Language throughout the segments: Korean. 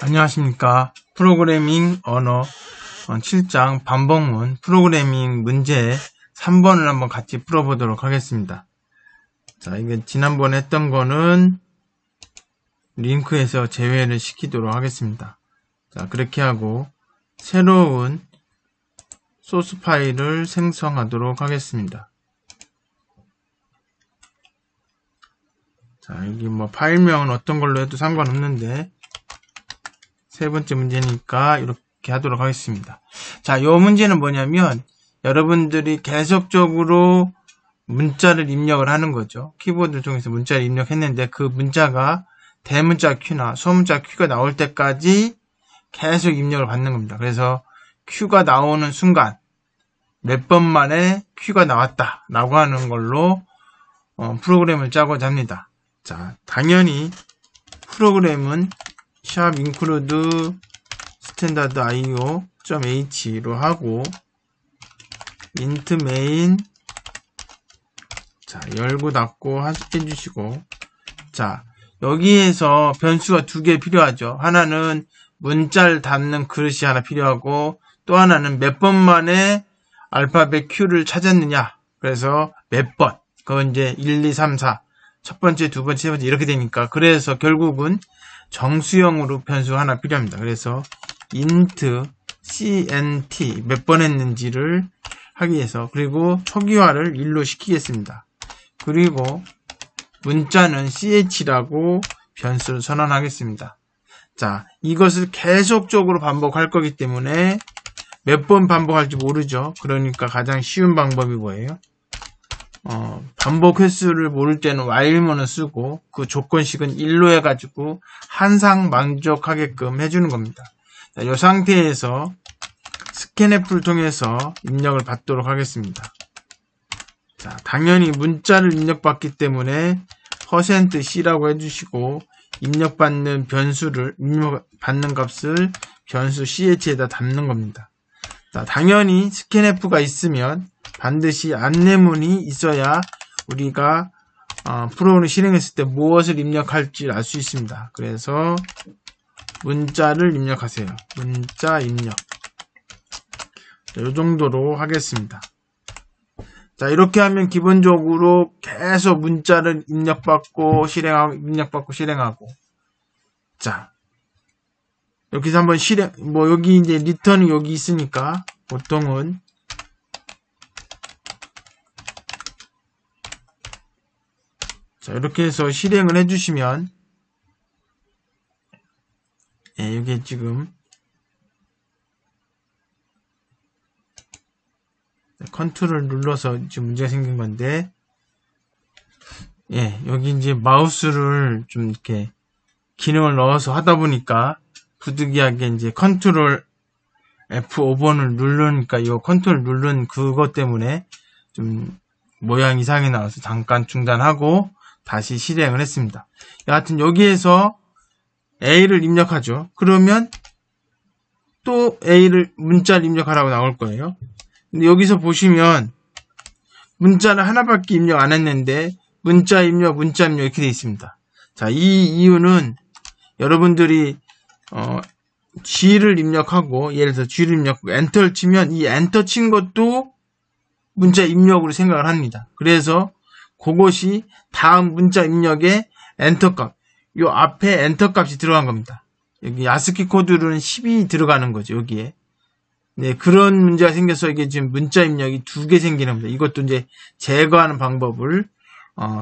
안녕하십니까. 프로그래밍 언어 7장 반복문 프로그래밍 문제 3번을 한번 같이 풀어보도록 하겠습니다. 자, 이게 지난번에 했던 거는 링크에서 제외를 시키도록 하겠습니다. 자, 그렇게 하고 새로운 소스 파일을 생성하도록 하겠습니다. 자, 여기 뭐 파일명은 어떤 걸로 해도 상관없는데 세 번째 문제니까 이렇게 하도록 하겠습니다. 자, 이 문제는 뭐냐면 여러분들이 계속적으로 문자를 입력을 하는 거죠. 키보드를 통해서 문자를 입력했는데 그 문자가 대문자 Q나 소문자 Q가 나올 때까지 계속 입력을 받는 겁니다. 그래서 Q가 나오는 순간 몇 번 만에 Q가 나왔다 라고 하는 걸로 프로그램을 짜고자 합니다. 자, 당연히 프로그램은 샵 include standard io.h로 하고 int main 자, 열고 닫고 해주시고, 자, 여기에서 변수가 두 개 필요하죠. 하나는 문자를 담는 그릇이 하나 필요하고 또 하나는 몇 번 만에 알파벳 Q를 찾았느냐. 그래서 몇 번. 그건 이제 1, 2, 3, 4. 첫 번째, 두 번째, 세 번째 이렇게 되니까 그래서 결국은 정수형으로 변수가 하나 필요합니다. 그래서 int cnt 몇 번 했는지를 하기 위해서 그리고 초기화를 1로 시키겠습니다. 그리고 문자는 ch라고 변수를 선언하겠습니다. 자, 이것을 계속적으로 반복할 거기 때문에 몇 번 반복할지 모르죠. 그러니까 가장 쉬운 방법이 뭐예요? 반복 횟수를 모를 때는 while문을 쓰고 그 조건식은 1로 해가지고 한상 만족하게끔 해주는 겁니다. 자, 이 상태에서 scanf를 통해서 입력을 받도록 하겠습니다. 자, 당연히 문자를 입력받기 때문에 %c라고 해주시고 입력받는 변수를 입력받는 값을 변수 ch에다 담는 겁니다. 자, 당연히 scanf가 있으면 반드시 안내문이 있어야 우리가 프로그램을 실행했을 때 무엇을 입력할지 알 수 있습니다. 그래서 문자를 입력하세요. 문자 입력. 이 정도로 하겠습니다. 자, 이렇게 하면 기본적으로 계속 문자를 입력받고 실행하고 자, 여기서 한번 여기 이제 리턴이 여기 있으니까 보통은 자, 이렇게 해서 실행을 해주시면 예, 이게 지금 컨트롤 눌러서 지금 문제가 생긴 건데 예, 여기 이제 마우스를 좀 이렇게 기능을 넣어서 하다 보니까 부득이하게 이제 컨트롤 F5번을 누르니까 이 컨트롤 누른 그것 때문에 좀 모양 이상이 나와서 잠깐 중단하고 다시 실행을 했습니다. 여하튼 여기에서 A를 입력하죠. 그러면 또 문자를 입력하라고 나올 거예요. 근데 여기서 보시면 문자를 하나밖에 입력 안 했는데 문자 입력 이렇게 되어 있습니다. 자, 이 이유는 여러분들이 G를 입력하고 예를 들어서 G를 입력하고 엔터를 치면 이 엔터 친 것도 문자 입력으로 생각을 합니다. 그래서 그것이 다음 문자 입력에 엔터 값, 요 앞에 엔터 값이 들어간 겁니다. 여기 아스키 코드로는 10이 들어가는 거죠, 여기에. 네, 그런 문제가 생겨서 이게 지금 문자 입력이 두 개 생기는 겁니다. 이것도 이제 제거하는 방법을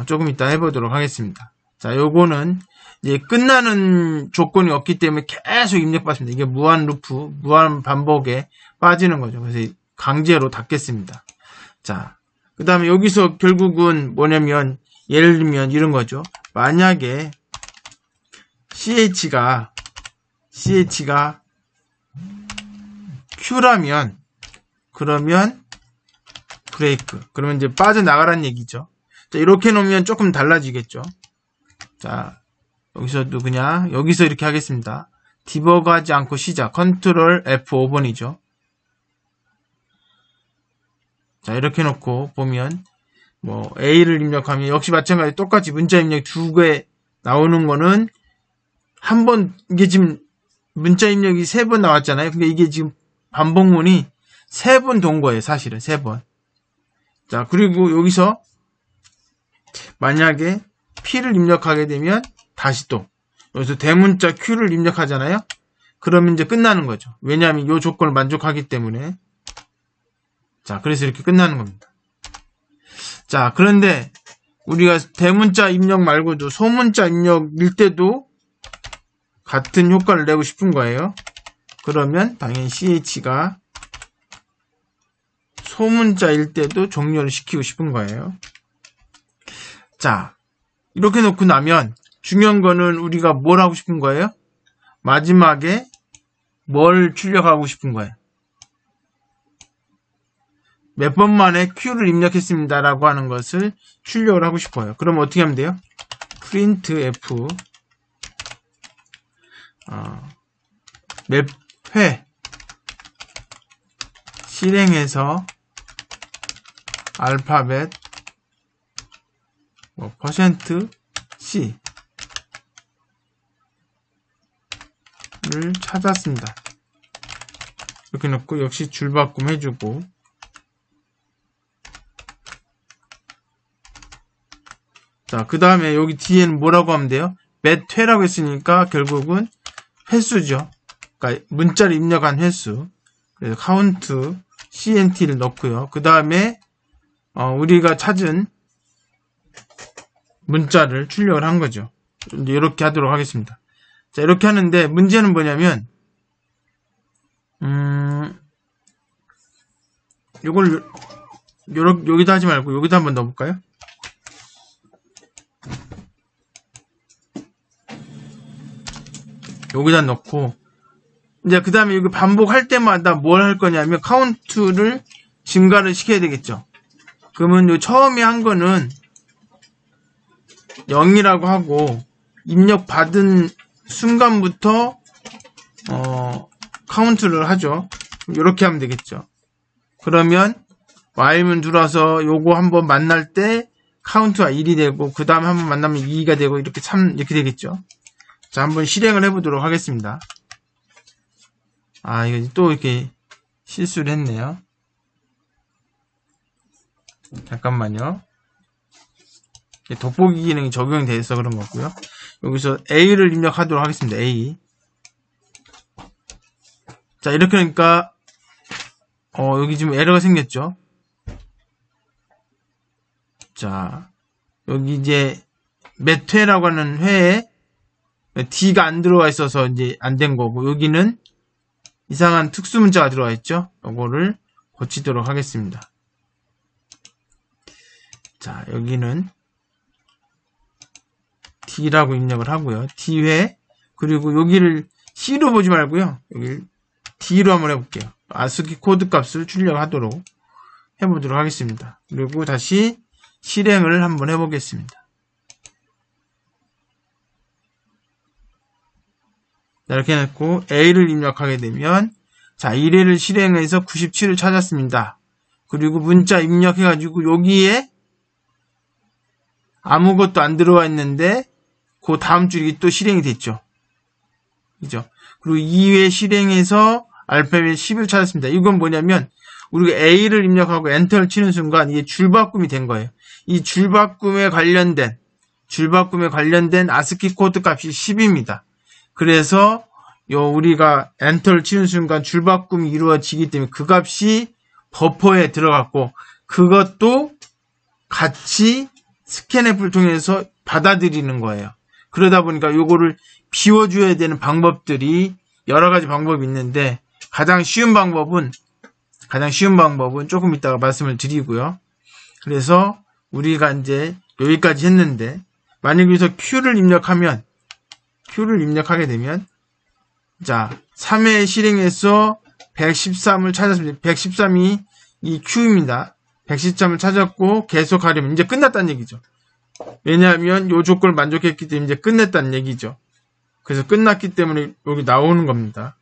조금 이따 해보도록 하겠습니다. 자, 요거는 이제 끝나는 조건이 없기 때문에 계속 입력받습니다. 이게 무한 루프, 무한 반복에 빠지는 거죠. 그래서 강제로 닫겠습니다. 자, 그 다음에 여기서 결국은 뭐냐면 예를 들면 이런 거죠. 만약에 ch가 Q라면 그러면 브레이크. 그러면 이제 빠져나가라는 얘기죠. 자, 이렇게 놓으면 조금 달라지겠죠. 자, 여기서도 그냥 여기서 이렇게 하겠습니다. 디버그 하지 않고 시작. 컨트롤 F5번이죠. 자, 이렇게 놓고 보면 뭐 A를 입력하면 역시 마찬가지 똑같이 문자 입력 두 개 나오는 거는 한 번 이게 지금 문자 입력이 3번 나왔잖아요. 근데 이게 지금 반복문이 3번 돈 거예요. 사실은 3번. 자, 그리고 여기서 만약에 P를 입력하게 되면 다시 또 여기서 대문자 Q를 입력하잖아요. 그러면 이제 끝나는 거죠. 왜냐하면 이 조건을 만족하기 때문에. 자, 그래서 이렇게 끝나는 겁니다. 자, 그런데 우리가 대문자 입력 말고도 소문자 입력일 때도 같은 효과를 내고 싶은 거예요. 그러면 당연히 CH가 소문자일 때도 종료를 시키고 싶은 거예요. 자, 이렇게 놓고 나면 중요한 거는 우리가 뭘 하고 싶은 거예요? 마지막에 뭘 출력하고 싶은 거예요? 몇 번 만에 Q를 입력했습니다 라고 하는 것을 출력을 하고 싶어요. 그럼 어떻게 하면 돼요? printf 몇 회 실행해서 알파벳 %C 를 찾았습니다. 이렇게 넣고 역시 줄바꿈 해주고, 자, 그 다음에 여기 뒤에는 뭐라고 하면 돼요? 몇 회라고 했으니까 결국은 횟수죠. 그러니까 문자를 입력한 횟수. 그래서 count CNT를 넣고요. 그 다음에 우리가 찾은 문자를 출력을 한 거죠. 이제 이렇게 하도록 하겠습니다. 자, 이렇게 하는데 문제는 뭐냐면 요걸 여기다 하지 말고 여기다 한번 넣어볼까요? 여기다 넣고, 이제 그 다음에 여기 반복할 때마다 뭘 할 거냐면 카운트를 증가를 시켜야 되겠죠. 그러면 요 처음에 한 거는 0이라고 하고 입력 받은 순간부터 카운트를 하죠. 이렇게 하면 되겠죠. 그러면 while문 들어와서 요거 한번 만날 때 카운트가 1이 되고, 그 다음에 한번 만나면 2가 되고, 이렇게 이렇게 되겠죠. 자, 한번 실행을 해보도록 하겠습니다. 아, 이거 또 이렇게 실수를 했네요. 잠깐만요. 돋보기 기능이 적용이 돼서 그런 거고요. 여기서 A를 입력하도록 하겠습니다. A. 자, 이렇게 하니까 여기 지금 에러가 생겼죠. 자, 여기 이제 몇 회라고 하는 회에 D가 안 들어와 있어서 이제 안 된 거고, 여기는 이상한 특수 문자가 들어와 있죠. 요거를 고치도록 하겠습니다. 자, 여기는 D라고 입력을 하고요. D회, 그리고 여기를 C로 보지 말고요. 여기 D로 한번 해볼게요. ASCII 코드 값을 출력하도록 해보도록 하겠습니다. 그리고 다시 실행을 한번 해보겠습니다. 이렇게 해놓고 A를 입력하게 되면, 자, 1회를 실행해서 97을 찾았습니다. 그리고 문자 입력해가지고 여기에 아무것도 안 들어와 있는데 그 다음 줄이 또 실행이 됐죠. 그죠? 그리고 2회 실행해서 알파벳 10을 찾았습니다. 이건 뭐냐면 우리가 A를 입력하고 엔터를 치는 순간 이게 줄바꿈이 된 거예요. 이 줄바꿈에 관련된 ASCII 코드 값이 10입니다. 그래서 우리가 엔터를 치는 순간 줄바꿈이 이루어지기 때문에 그 값이 버퍼에 들어갔고, 그것도 같이 스캔앱을 통해서 받아들이는 거예요. 그러다 보니까 요거를 비워줘야 되는 방법들이 여러 가지 방법이 있는데, 가장 쉬운 방법은 조금 이따가 말씀을 드리고요. 그래서 우리가 이제 여기까지 했는데, 만약 여기서 Q를 입력하게 되면, 자, 3회 실행해서 113을 찾았습니다. 113이 이 Q입니다. 113을 찾았고 계속하려면 이제 끝났다는 얘기죠. 왜냐하면 요 조건을 만족했기 때문에 이제 끝냈다는 얘기죠. 그래서 끝났기 때문에 여기 나오는 겁니다.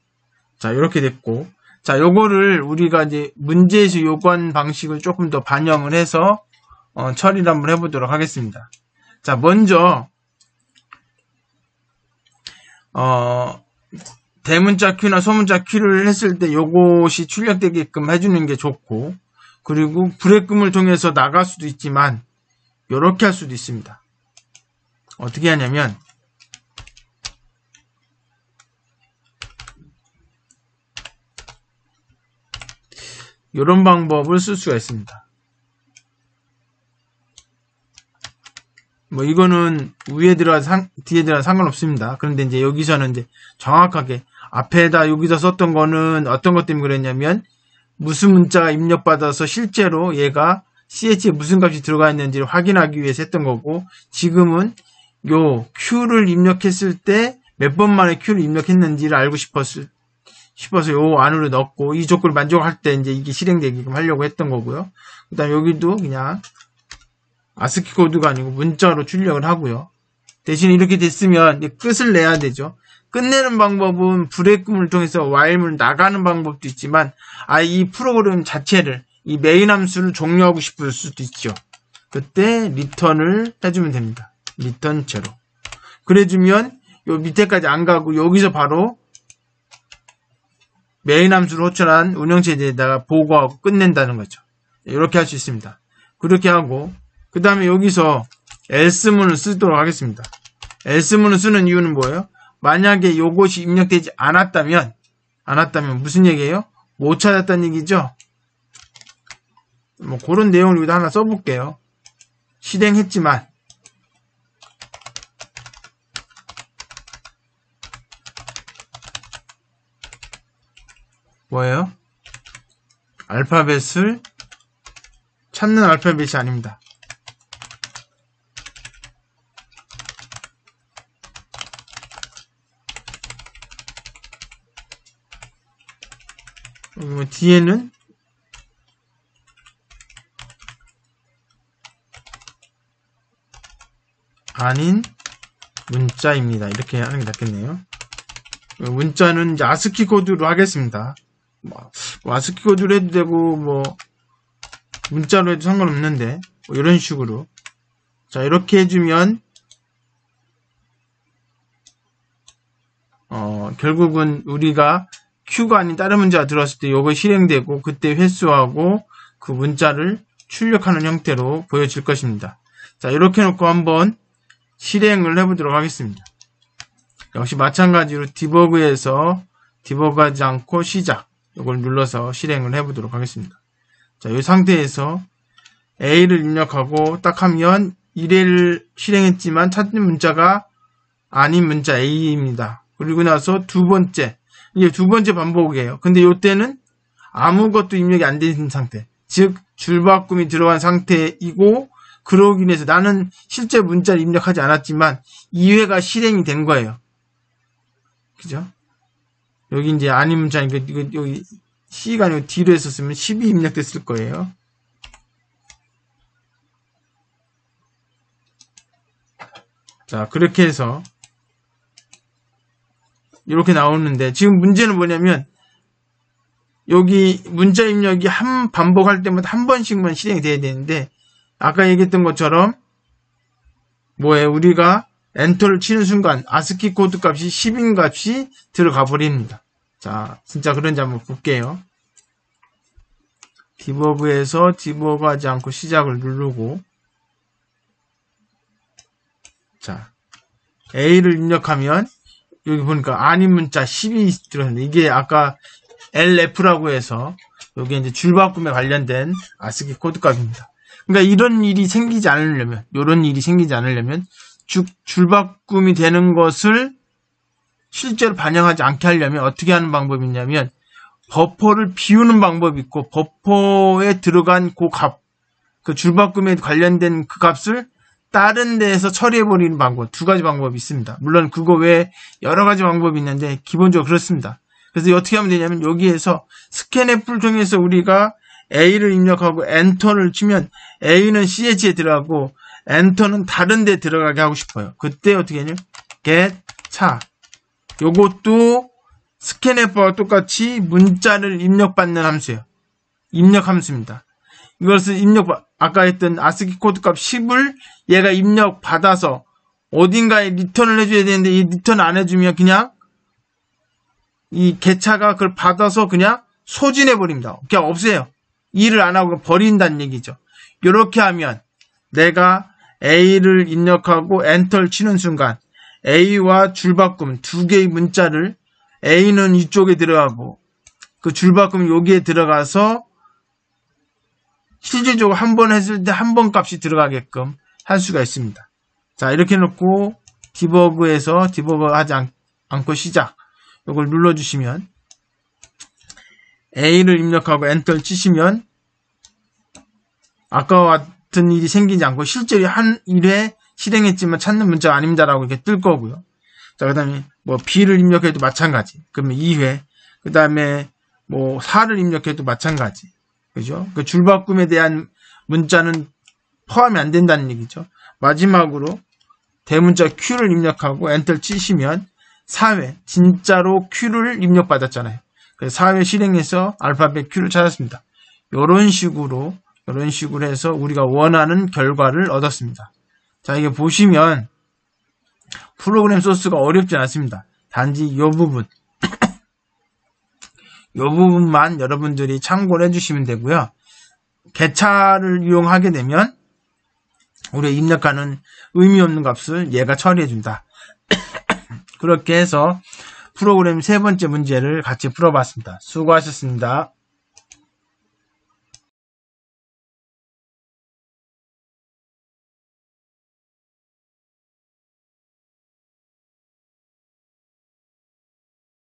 자, 이렇게 됐고, 자, 요거를 우리가 이제 문제에서 요구한 방식을 조금 더 반영을 해서 처리를 한번 해보도록 하겠습니다. 자, 먼저 대문자 큐나 소문자 큐를 했을 때 요것이 출력되게끔 해주는 게 좋고, 그리고 브레이크문을 통해서 나갈 수도 있지만 요렇게 할 수도 있습니다. 어떻게 하냐면 요런 방법을 쓸 수가 있습니다. 뭐 이거는 위에 들어가 뒤에 들어가 상관없습니다. 그런데 이제 여기서는 이제 정확하게 앞에다 여기서 썼던 거는 어떤 것 때문에 그랬냐면 무슨 문자가 입력받아서 실제로 얘가 CH에 무슨 값이 들어가 있는지를 확인하기 위해서 했던 거고, 지금은 요 Q를 입력했을 때 몇 번 만에 Q를 입력했는지를 알고 싶어서 요 안으로 넣었고, 이 조건을 만족할 때 이제 이게 실행되게끔 하려고 했던 거고요. 그 다음 여기도 그냥 아스키 코드가 아니고 문자로 출력을 하고요. 대신 이렇게 됐으면 이제 끝을 내야 되죠. 끝내는 방법은 브레이크문을 통해서 while문을 나가는 방법도 있지만, 이 프로그램 자체를, 이 메인 함수를 종료하고 싶을 수도 있죠. 그때 리턴을 해주면 됩니다. 리턴 제로. 그래주면 요 밑에까지 안 가고 여기서 바로 메인 함수를 호출한 운영체제에다가 보고하고 끝낸다는 거죠. 이렇게 할 수 있습니다. 그렇게 하고, 그 다음에 여기서 else문을 쓰도록 하겠습니다. else문을 쓰는 이유는 뭐예요? 만약에 요것이 입력되지 않았다면 무슨 얘기예요? 못 찾았다는 얘기죠? 뭐 그런 내용을 여기다 하나 써볼게요. 실행했지만 뭐예요? 알파벳을 찾는 알파벳이 아닙니다. 뒤에는 아닌 문자입니다. 이렇게 하는 게 낫겠네요. 문자는 이제 아스키 코드로 하겠습니다. 뭐 아스키 코드로 해도 되고 뭐 문자로 해도 상관없는데 뭐 이런 식으로. 자, 이렇게 해주면 결국은 우리가 Q가 아닌 다른 문자가 들어왔을 때 이거 실행되고, 그때 회수하고 그 문자를 출력하는 형태로 보여질 것입니다. 자, 이렇게 놓고 한번 실행을 해보도록 하겠습니다. 역시 마찬가지로 디버그에서 디버그하지 않고 시작, 이걸 눌러서 실행을 해보도록 하겠습니다. 자, 이 상태에서 A를 입력하고 딱 하면 1회를 실행했지만 찾는 문자가 아닌 문자 A입니다. 그리고 나서 이게 두 번째 반복이에요. 근데 이때는 아무것도 입력이 안 된 상태, 즉 줄바꿈이 들어간 상태이고, 그러기 위해서 나는 실제 문자를 입력하지 않았지만 2회가 실행이 된 거예요. 그죠? 여기 이제 아닌 문자니까 이거 여기 C가 아니고 D로 했었으면 10이 입력됐을 거예요. 자, 그렇게 해서 이렇게 나오는데, 지금 문제는 뭐냐면 여기 문자 입력이 반복할 때마다 한 번씩만 실행이 돼야 되는데, 아까 얘기했던 것처럼 뭐예요? 우리가 엔터를 치는 순간 아스키 코드 값이 10인 값이 들어가 버립니다. 자, 진짜 그런지 한번 볼게요. 디버그에서 디버그하지 않고 시작을 누르고, 자, A를 입력하면 여기 보니까 아닌 문자 10이 들어있는데, 이게 아까 LF라고 해서 여기 이제 줄바꿈에 관련된 아스키 코드 값입니다. 그러니까 이런 일이 생기지 않으려면, 줄바꿈이 되는 것을 실제로 반영하지 않게 하려면 어떻게 하는 방법이 있냐면, 버퍼를 비우는 방법이 있고, 버퍼에 들어간 그 값, 그 줄바꿈에 관련된 그 값을 다른 데에서 처리해버리는 방법, 두 가지 방법이 있습니다. 물론 그거 외에 여러 가지 방법이 있는데 기본적으로 그렇습니다. 그래서 어떻게 하면 되냐면, 여기에서 스캔F를 통해서 우리가 A를 입력하고 엔터를 치면 A는 CH에 들어가고 엔터는 다른 데 들어가게 하고 싶어요. 그때 어떻게 하냐면 get 차, 요것도 스캔F와 똑같이 문자를 입력받는 함수예요. 입력 함수입니다. 이것을 아까 했던 아스키 코드 값 10을 얘가 입력받아서 어딘가에 리턴을 해줘야 되는데, 이 리턴 안 해주면 그냥 이 개차가 그걸 받아서 그냥 소진해버립니다. 그냥 없애요. 일을 안 하고 버린다는 얘기죠. 이렇게 하면 내가 A를 입력하고 엔터를 치는 순간 A와 줄바꿈 두 개의 문자를 A는 이쪽에 들어가고 그 줄바꿈이 여기에 들어가서 실질적으로 한 번 했을 때 한 번 값이 들어가게끔 할 수가 있습니다. 자, 이렇게 놓고 디버그에서 디버그 하지 않고 시작. 이걸 눌러주시면 A를 입력하고 엔터를 치시면 아까와 같은 일이 생기지 않고 실제로 한 1회 실행했지만 찾는 문자가 아닙니다라고 이렇게 뜰 거고요. 자, 그 다음에 뭐 B를 입력해도 마찬가지. 그러면 2회. 그 다음에 뭐 4를 입력해도 마찬가지. 그죠? 그 줄바꿈에 대한 문자는 포함이 안 된다는 얘기죠. 마지막으로 대문자 Q를 입력하고 엔터를 치시면 4회. 진짜로 Q를 입력받았잖아요. 그래서 4회 실행해서 알파벳 Q를 찾았습니다. 이런 식으로 해서 우리가 원하는 결과를 얻었습니다. 자, 이게 보시면 프로그램 소스가 어렵지 않습니다. 단지 이 부분 이 부분만 여러분들이 참고를 해주시면 되고요. 개차를 이용하게 되면 우리가 입력하는 의미 없는 값을 얘가 처리해준다. 그렇게 해서 프로그램 세 번째 문제를 같이 풀어봤습니다. 수고하셨습니다.